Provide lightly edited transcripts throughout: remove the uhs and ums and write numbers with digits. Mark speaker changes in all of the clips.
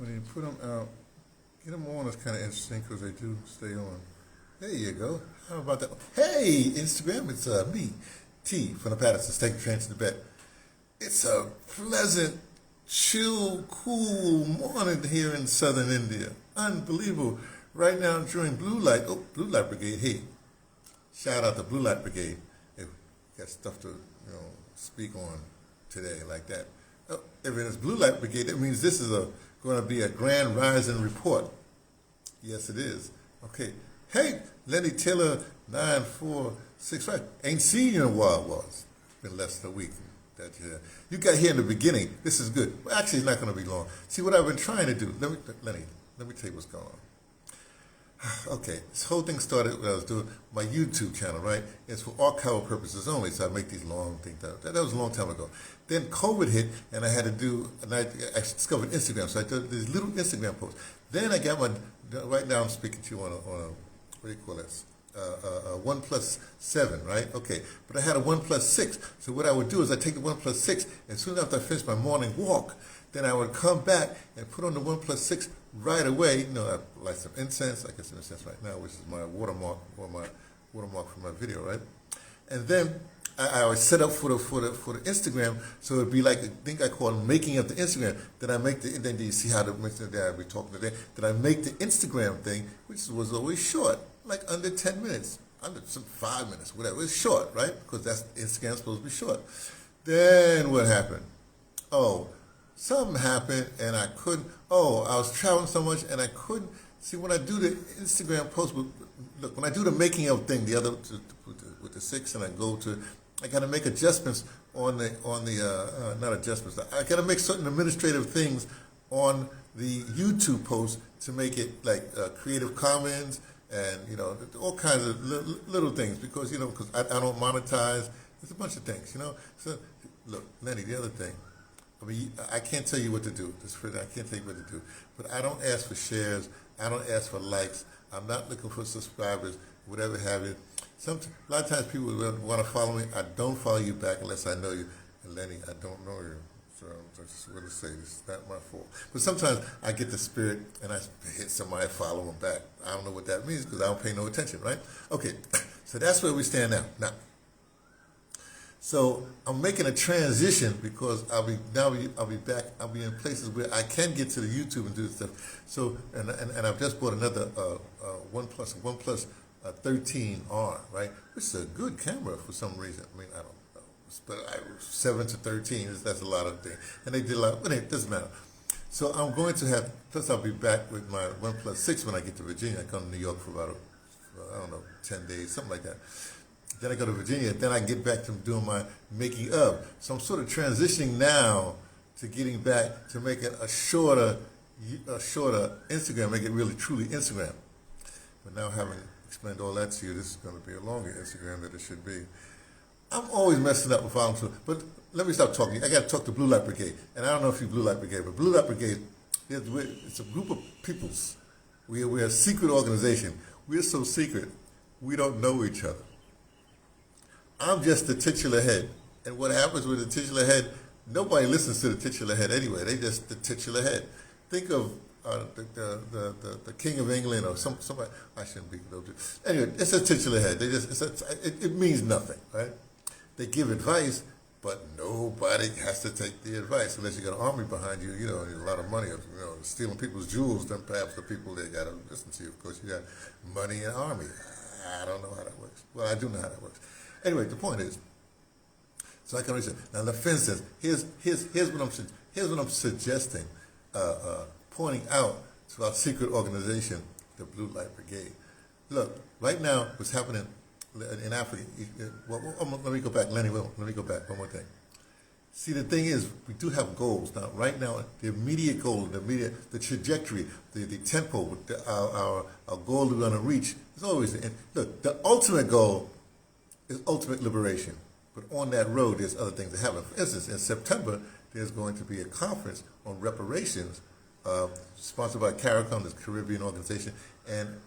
Speaker 1: when you put them out, get them on is kind of interesting because they do stay on. There you go. How about that? Hey, Instagram, it's me, T from the Pattersons. Take the train to the bed. It's a pleasant, chill, cool morning here in southern India. Unbelievable. Right now during Blue Light Brigade. Hey, shout out to Blue Light Brigade. Hey, got stuff to speak on today like that. Oh, if it is Blue Light Brigade, that means this is going to be a grand rising report. Yes, it is. Okay. Hey, Lenny Taylor, 9465. Ain't seen you in a while, was. Been less than a week. You got here in the beginning. This is good. Well, actually, it's not going to be long. See, what I've been trying to do, Lenny, let me tell you what's going on. Okay, this whole thing started when I was doing my YouTube channel, right? It's for archival purposes only, so I make these long things. That was a long time ago. Then COVID hit, and I had to do, and I discovered Instagram, so I did these little Instagram posts. Then I got right now I'm speaking to you on a what do you call this? A 1+7, right? Okay, but I had a 1+6. So what I would do is I take the 1+6, and soon after I finish my morning walk, then I would come back and put on the 1+6 right away. I light some incense. I get some incense right now, which is my watermark for my video, right? And then I always set up for the Instagram, so it'd be like a thing I call making up the Instagram. Then I make then you see how I'll be talking today. Then I make the Instagram thing, which was always short, like under 10 minutes, under some 5 minutes, whatever. It's short, right? Because that's Instagram's supposed to be short. Then what happened? Oh, something happened and I couldn't. Oh, I was traveling so much and I couldn't. See, when I do the Instagram post, look, when I do the making of thing, the other with the 6, and I got to make adjustments on the not adjustments. I got to make certain administrative things on the YouTube post to make it like Creative Commons and all kinds of little things because I don't monetize. There's a bunch of things, So look, Lenny, the other thing. I mean, I can't tell you what to do. I can't tell you what to do. But I don't ask for shares. I don't ask for likes. I'm not looking for subscribers, whatever have you. A lot of times people want to follow me. I don't follow you back unless I know you. And Lenny, I don't know you. So I'm just going to say this is not my fault. But sometimes I get the spirit and I hit somebody, follow them back. I don't know what that means because I don't pay no attention, right? Okay, so that's where we stand now. So I'm making a transition because I'll be back. I'll be in places where I can get to the YouTube and do stuff. So and I've just bought another OnePlus 13R, right? Which is a good camera for some reason. I mean, I don't know, but 7 to 13 that's a lot of things, and they did a lot. But it doesn't matter. So I'm going to have. Plus, I'll be back with my OnePlus 6 when I get to Virginia. I come to New York for about 10 days, something like that. Then I go to Virginia. Then I get back to doing my making of. So I'm sort of transitioning now to getting back to making a shorter Instagram, make it really truly Instagram. But now having explained all that to you, this is going to be a longer Instagram than it should be. I'm always messing up with following, but let me stop talking. I got to talk to Blue Light Brigade, and I don't know if you Blue Light Brigade, but Blue Light Brigade, it's a group of peoples. We're a secret organization. We're so secret, we don't know each other. I'm just the titular head. And what happens with the titular head, nobody listens to the titular head anyway. They just the titular head. Think of the King of England or somebody. I shouldn't be. Anyway, it's a titular head. It means nothing, right? They give advice, but nobody has to take the advice unless you got an army behind you, and a lot of money, stealing people's jewels. Then perhaps the people they got to listen to you. Of course, you got money and army. I don't know how that works. Well, I do know how that works. Anyway, the point is, so I can understand. Now, for instance, here's what I'm suggesting, pointing out to our secret organization, the Blue Light Brigade. Look, right now, what's happening in Africa? Let me go back, Lenny. Let me go back one more thing. See, the thing is, we do have goals now. Right now, the immediate goal, the trajectory, the tempo, our goal we're going to reach is always look. The ultimate goal is ultimate liberation. But on that road, there's other things that happen. For instance, in September, there's going to be a conference on reparations sponsored by CARICOM, this Caribbean organization, and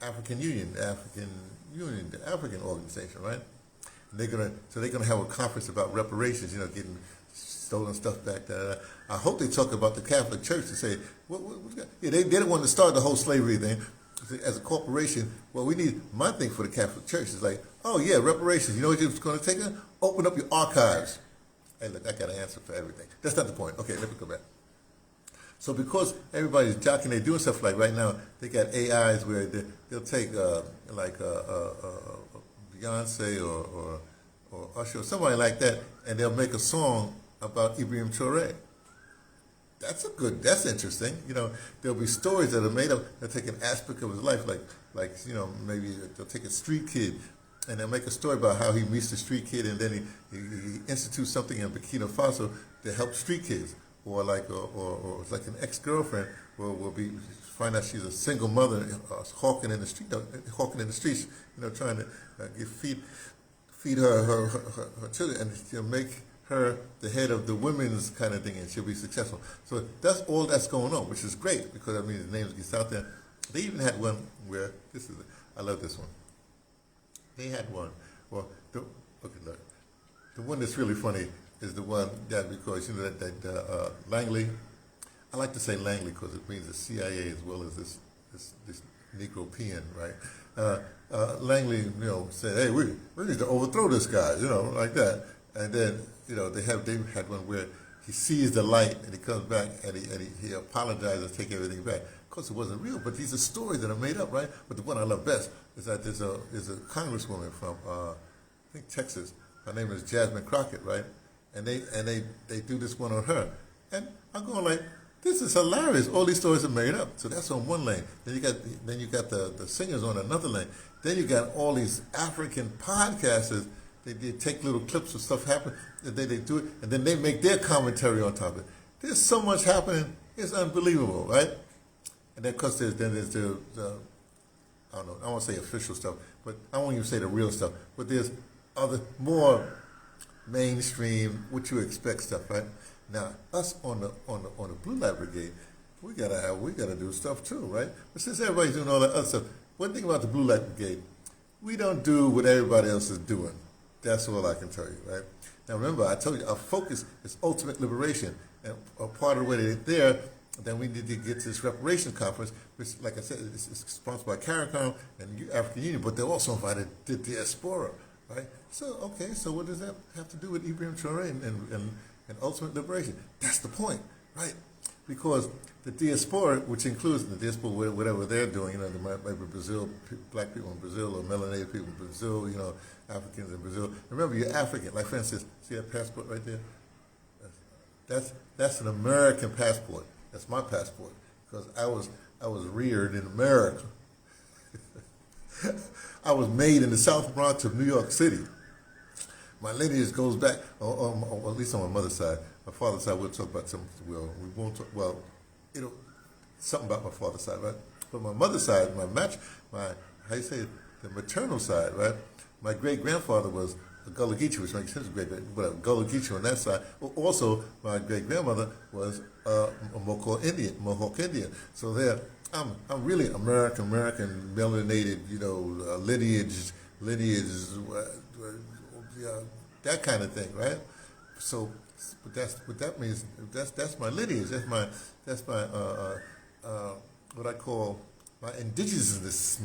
Speaker 1: African Union, the African organization, right? And they're gonna have a conference about reparations, getting stolen stuff back. I hope they talk about the Catholic Church to say, yeah, they didn't want to start the whole slavery thing. As a corporation, well, we need, my thing for the Catholic Church is like, oh yeah, reparations. You know what it's going to take? Open up your archives. Hey, look, I got an answer for everything. That's not the point. Okay, let me go back. So because everybody's jockeying, they're doing stuff like right now, they got AIs where they'll take Beyonce or Usher or somebody like that, and they'll make a song about Ibrahim Traoré. That's interesting. You know, there'll be stories that are made up. They'll take an aspect of his life, like you know, maybe they'll take a street kid, and they'll make a story about how he meets the street kid, and then he institutes something in Burkina Faso to help street kids, or like an ex-girlfriend will find out she's a single mother, hawking in the streets, you know, trying to feed her children, and she'll make her the head of the women's kind of thing, and she'll be successful. So that's all that's going on, which is great, because I mean the names gets out there. They even had one where I love this one. They had one. Well, the one that's really funny is the one that, because you know that Langley. I like to say Langley because it means the CIA as well as this Negro peon, right? Langley, you know, said, "Hey, we need to overthrow this guy," you know, like that. And then, you know, they had one where he sees the light and he comes back and he apologizes and take everything back. Of course, it wasn't real, but these are stories that are made up, right? But the one I love best is that there's a congresswoman from I think Texas. Her name is Jasmine Crockett, right? And they do this one on her, and I'm going like, this is hilarious. All these stories are made up. So that's on one lane. Then you got the singers on another lane. Then you got all these African podcasters. They take little clips of stuff happen, and they do it, and then they make their commentary on top of it. There's so much happening, it's unbelievable, right? And then, of course, there's the I don't know, I won't say official stuff, but I won't even say the real stuff, but there's other, more mainstream, what you expect stuff, right? Now, us on the Blue Light Brigade, we gotta do stuff too, right? But since everybody's doing all that other stuff, one thing about the Blue Light Brigade, we don't do what everybody else is doing. That's all I can tell you, right? Now remember, I told you our focus is ultimate liberation, and a part of the way they're there, then we need to get to this reparation conference, which, like I said, is sponsored by CARICOM and the African Union, but they also invited the diaspora, right? So, okay, so what does that have to do with Ibrahim Traoré and ultimate liberation? That's the point, right? Because the diaspora, which includes the diaspora, whatever they're doing, you know, there might be Brazil, black people in Brazil, or melanated people in Brazil, you know, Africans in Brazil. Remember, you're African. Like, for instance, see that passport right there? That's an American passport. That's my passport, because I was reared in America. I was made in the South Bronx of New York City. My lineage goes back, or at least on my mother's side. My father's side, we'll talk about some. Well, we won't talk. Well, something about my father's side, right? But my mother's side, how you say, the maternal side, right? My great grandfather was a Gullah Geechee, which makes sense. But Gullah Geechee on that side. Also, my great grandmother was a Mohawk Indian. So there, I'm really American, melanated, you know, lineage, that kind of thing, right? So, but what that means, that's my lineage. That's my what I call my indigenousness.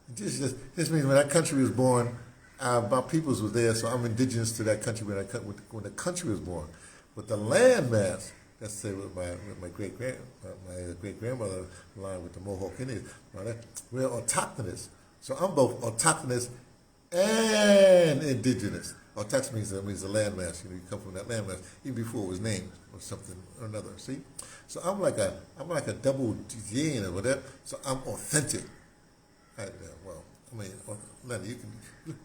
Speaker 1: Indigenous. This means when that country was born, my peoples were there, so I'm indigenous to that country when the country was born. But the landmass, let's say with my great grandmother line with the Mohawk Indians, right, we're autochthonous. So I'm both autochthonous and indigenous. Autochthonous means the landmass. You know, you come from that landmass even before it was named or something or another. See, so I'm like a double yin or whatever. So I'm authentic.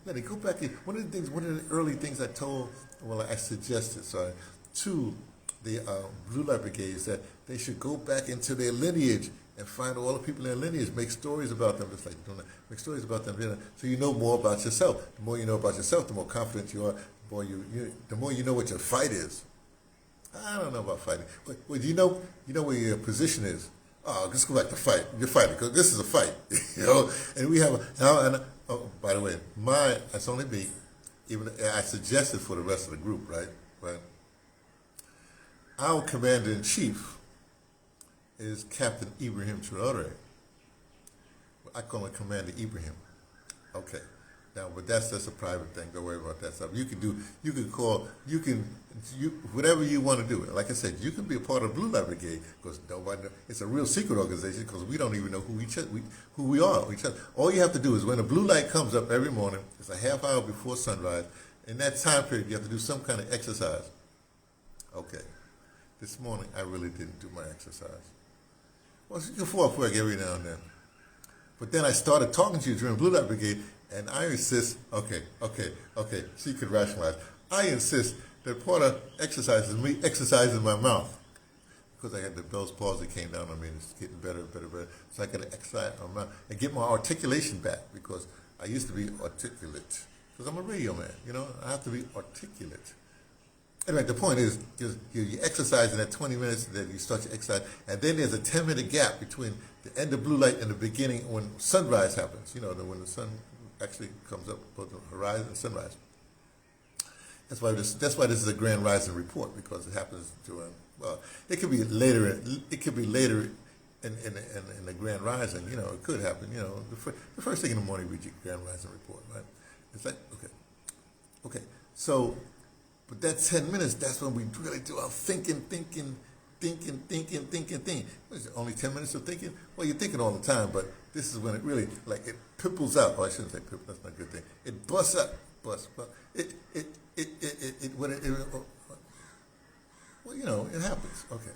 Speaker 1: Lenny, go back in. One of the early things I suggested, to the Blue Light Brigade is that they should go back into their lineage and find all the people in their lineage, make stories about them, just like you're doing that. Make stories about them, you know, so you know more about yourself. The more you know about yourself, the more confident you are. The more you know what your fight is. I don't know about fighting, but you know where your position is. Oh, let's go back to fight. You're fighting because this is a fight, you know. And we have by the way, it's only me. Even I suggested for the rest of the group, right? our commander-in-chief is Captain Ibrahim Traore. I call him Commander Ibrahim. Okay. Now, but that's a private thing. Don't worry about that stuff. You can whatever you want to do. Like I said, you can be a part of Blue Light Brigade because nobody knows. It's a real secret organization because we don't even know who we are. All you have to do is when the blue light comes up every morning, it's a half hour before sunrise. In that time period, you have to do some kind of exercise. Okay. This morning, I really didn't do my exercise. Well, you can fall off work every now and then. But then I started talking to you during Blue Light Brigade, and I insist, okay, so you could rationalize. I insist that part of exercise is me exercising my mouth. Because I had the Bell's palsy came down on me, and it's getting better. So I got to exercise my mouth and get my articulation back because I used to be articulate. Because I'm a radio man, I have to be articulate. Anyway, the point is, you exercise in that 20 minutes, then you start your exercise, and then there's a 10-minute gap between the end of blue light and the beginning when sunrise happens, when the sun actually comes up above the horizon, sunrise. That's why this is a grand rising report, because it happens during, it could be later in the grand rising, it could happen, the first thing in the morning we get grand rising report, right? It's like, okay, so, but that 10 minutes, that's when we really do our thinking. What is it, only 10 minutes of thinking? Well, you're thinking all the time, but this is when it really, it pimples out. Oh, I shouldn't say pimple, that's not a good thing. It busts up, well, it happens. Okay.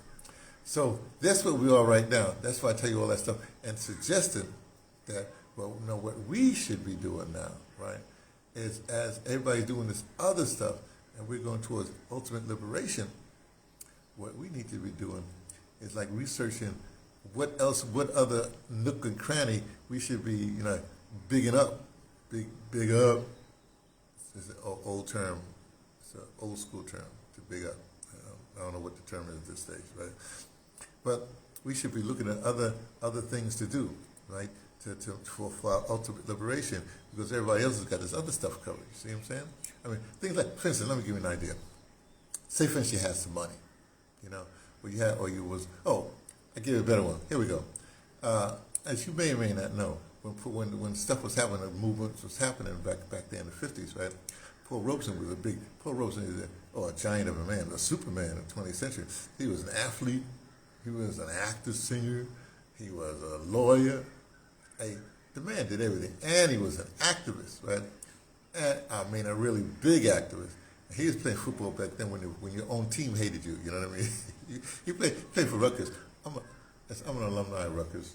Speaker 1: So that's what we are right now. That's why I tell you all that stuff and suggesting that, what we should be doing now, right, is as everybody's doing this other stuff, and we're going towards ultimate liberation, what we need to be doing is like researching what other nook and cranny we should be, bigging up. Big up. It's an old term. It's an old school term, to big up. I don't know what the term is at this stage, right? But we should be looking at other things to do, right? For our ultimate liberation, because everybody else has got this other stuff covered. You see what I'm saying? I mean, things like, for instance, let me give you an idea. Say, for instance, you had some money, I give you a better one. Here we go. As you may or may not know, when stuff was happening, the movement was happening back there in the 50s, right? Paul Robeson is a giant of a man, a superman in the 20th century. He was an athlete. He was an actor, singer. He was a lawyer. The man did everything, and he was an activist, right? And I mean, a really big activist. He was playing football back then when your own team hated you. You know what I mean? He played for Rutgers. I'm an alumni of Rutgers.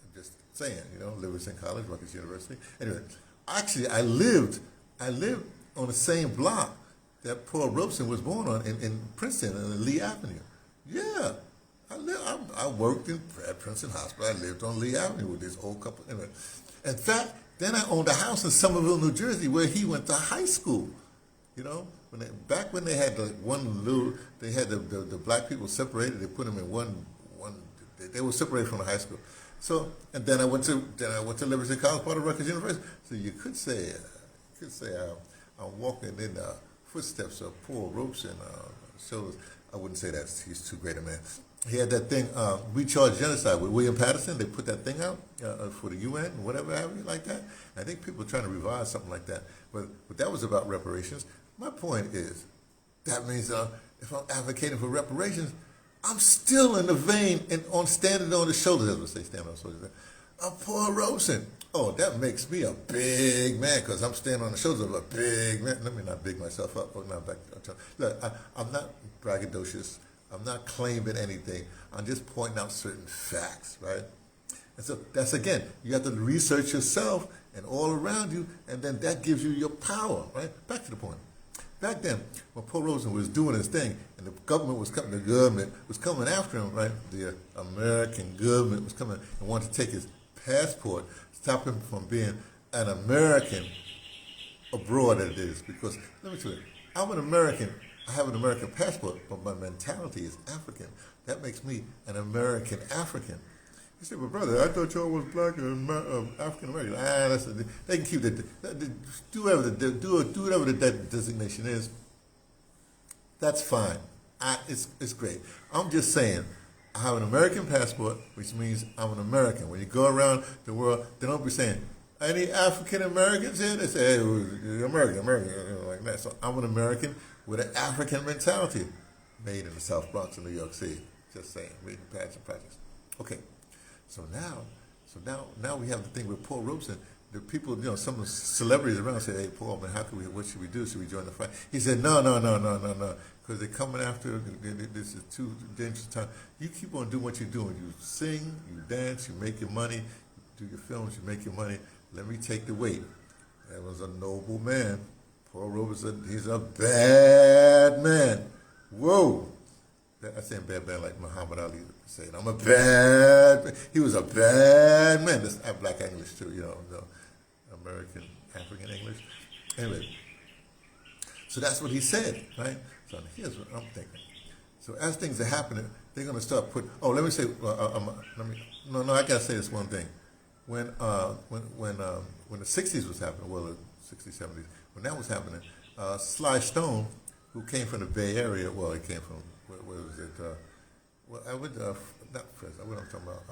Speaker 1: I'm just saying, Livingston College, Rutgers University. Anyway, actually, I lived on the same block that Paul Robeson was born on in Princeton, on Lee Avenue. Yeah. I worked at Princeton Hospital. I lived on Lee Avenue with this old couple. Anyway, in fact, then I owned a house in Somerville, New Jersey, where he went to high school. Back when they had they had the black people separated. They put them in one. They were separated from the high school. So, and then I went to Livingston College, part of Rutgers University. So you could say I'm walking in the footsteps of Paul Robeson. So I wouldn't say that he's too great a man. He had that thing, We Charge Genocide with William Patterson. They put that thing out for the UN, whatever have you, like that. I think people are trying to revise something like that. But that was about reparations. My point is, that means if I'm advocating for reparations, I'm still in the vein and standing on the shoulders, as we say, standing on the shoulders, of Paul Robeson. Oh, that makes me a big man because I'm standing on the shoulders of a big man. Let me not big myself up. Look, I'm not braggadocious. I'm not claiming anything. I'm just pointing out certain facts, right? And so that's, again, you have to research yourself and all around you, and then that gives you your power, right? Back to the point. Back then, when Paul Robeson was doing his thing, and the government was coming after him, right? The American government was coming and wanted to take his passport, stop him from being an American abroad, it is. Because, let me tell you, I'm an American. I have an American passport, but my mentality is African. That makes me an American African. You say, well, brother, I thought y'all was black and African American. They can keep do whatever that designation is. That's fine. It's great. I'm just saying, I have an American passport, which means I'm an American. When you go around the world, they don't be saying, any African Americans here? They say, hey, you're American, like that. So I'm an American with an African mentality, made in the South Bronx of New York City. Just saying, reading patch and practice. Okay, so now we have the thing with Paul Robeson. The people, some of the celebrities around say, hey, Paul, man, what should we do? Should we join the fight? He said, no, because they're coming after, this is too dangerous time. You keep on doing what you're doing. You sing, you dance, you make your money, you do your films, you make your money. Let me take the weight. That was a noble man. Paul Robeson, he's a bad man. Whoa. I say bad man like Muhammad Ali said. I'm a bad man. He was a bad man. That's black English too, American, African English. Anyway, so that's what he said, right? So here's what I'm thinking. So as things are happening, they're going to start putting, let me say, I got to say this one thing. When the 60s was happening, well, the 60s, 70s, when that was happening, Sly Stone, who came from the Bay Area, well, he came from, where was it? I went, not Fresno, what I'm talking about,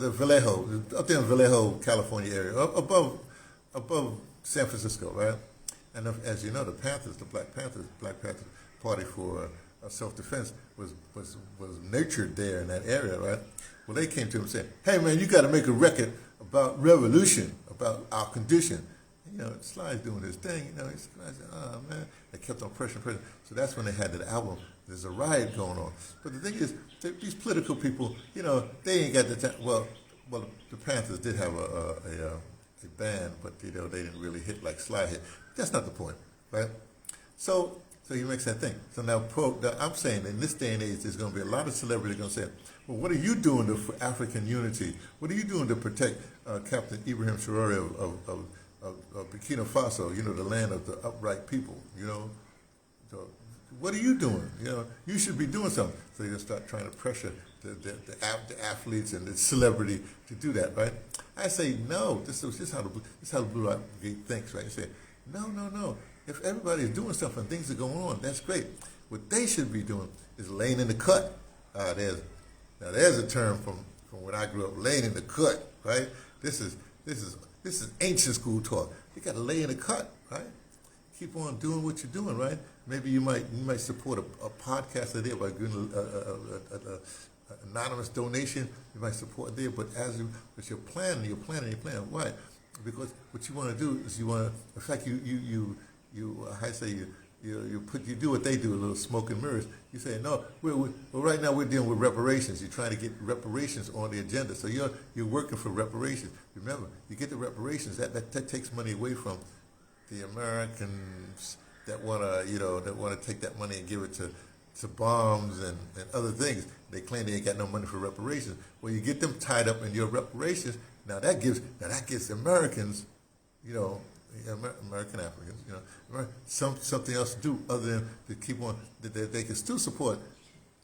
Speaker 1: the Vallejo, up there in Vallejo, California area, above San Francisco, right? And as you know, the Black Panthers Party for Self-Defense was nurtured there in that area, right? Well, they came to him and said, hey, man, you got to make a record about revolution, about our condition. Sly's doing his thing, I said, oh, man. They kept on pressing. So that's when they had that album, There's a Riot Going On. But the thing is, these political people, they ain't got the time. Well, the Panthers did have a band, but, they didn't really hit like Sly hit. That's not the point, right? So he makes that thing. So now I'm saying in this day and age, there's going to be a lot of celebrities going to say, well, what are you doing for African unity? What are you doing to protect Captain Ibrahim Traore of Burkina Faso, the land of the upright people, So what are you doing? You should be doing something. So you're going to start trying to pressure the athletes and the celebrity to do that, right? I say, no, this is how the Blue Light Brigade thinks, right? You say, no. If everybody's doing stuff and things are going on, that's great. What they should be doing is laying in the cut. There's a term from when I grew up, laying in the cut, right? This is ancient school talk. You got to lay in the cut, right? Keep on doing what you're doing, right? Maybe you might support a podcaster there by giving an anonymous donation. You might support there, but you're planning. Why? Because what you want to do is in fact, you do what they do, a little smoke and mirrors. You say, no, well, right now we're dealing with reparations. You're trying to get reparations on the agenda. So you're working for reparations. Remember, you get the reparations, that takes money away from the Americans that want to take that money and give it to bombs and other things. They claim they ain't got no money for reparations. Well, you get them tied up in your reparations. Now that gives Americans, American Africans, something else to do other than to keep on, that they can still support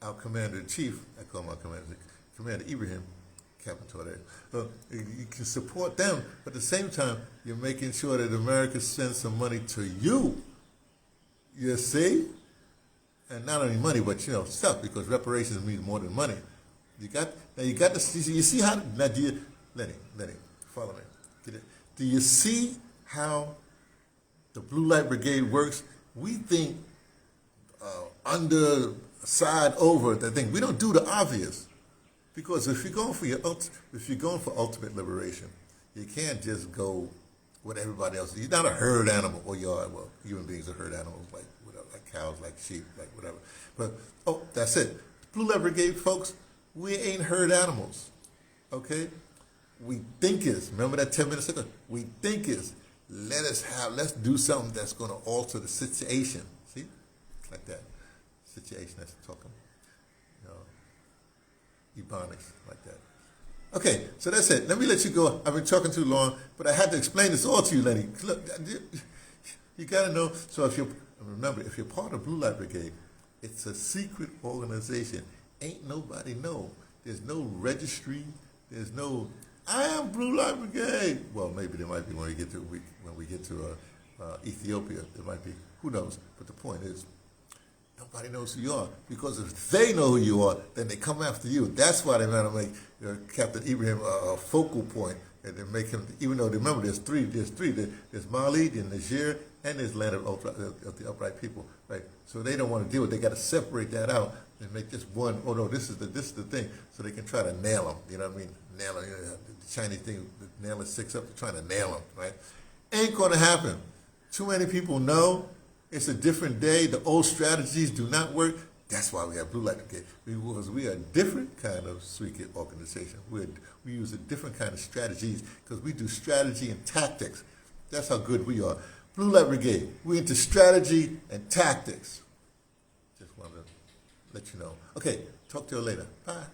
Speaker 1: our Commander-in-Chief. I call him our Commander Ibrahim, Captain Torre. So you can support them, but at the same time, you're making sure that America sends some money to you. You see? And not only money, but, stuff, because reparations means more than money. You got to see, you see how, now do you, Lenny, follow me. Get it? Do you see how the Blue Light Brigade works? We think side over the thing. We don't do the obvious, because if you're going for ultimate liberation, you can't just go with everybody else. You're not a herd animal, or human beings are herd animals, like cows, like sheep, like whatever. But that's it. Blue Light Brigade folks, we ain't herd animals, okay? We thinkers. Remember that 10 minutes ago? We thinkers. Let's do something that's going to alter the situation. See? Like that. Situation that's talking. Ebonics, like that. Okay, so that's it. Let me let you go. I've been talking too long, but I had to explain this all to you, Lenny. Look, you got to know. So if you're part of Blue Light Brigade, it's a secret organization. Ain't nobody know. There's no registry. There's no, I am Blue Light Brigade. Well, maybe there might be when we get to Ethiopia. There might be. Who knows? But the point is, Nobody knows who you are, because if they know who you are, then they come after you. That's why they want to make Captain Ibrahim a focal point, and they make him. Even though remember, there's three. There's Mali, there's Niger, and there's land of the upright people, right? So they don't want to deal with it. They got to separate that out and make this one. Oh no, this is the thing. So they can try to nail them. You know what I mean? Nail them. The Chinese thing, nail it 6 up. They're trying to nail them, right? Ain't going to happen. Too many people know it's a different day. The old strategies do not work. That's why we have Blue Light Brigade. Because we are a different kind of street organization. We use a different kind of strategies because we do strategy and tactics. That's how good we are. Blue Light Brigade, we're into strategy and tactics. Just wanted to let you know. Okay, talk to you later. Bye.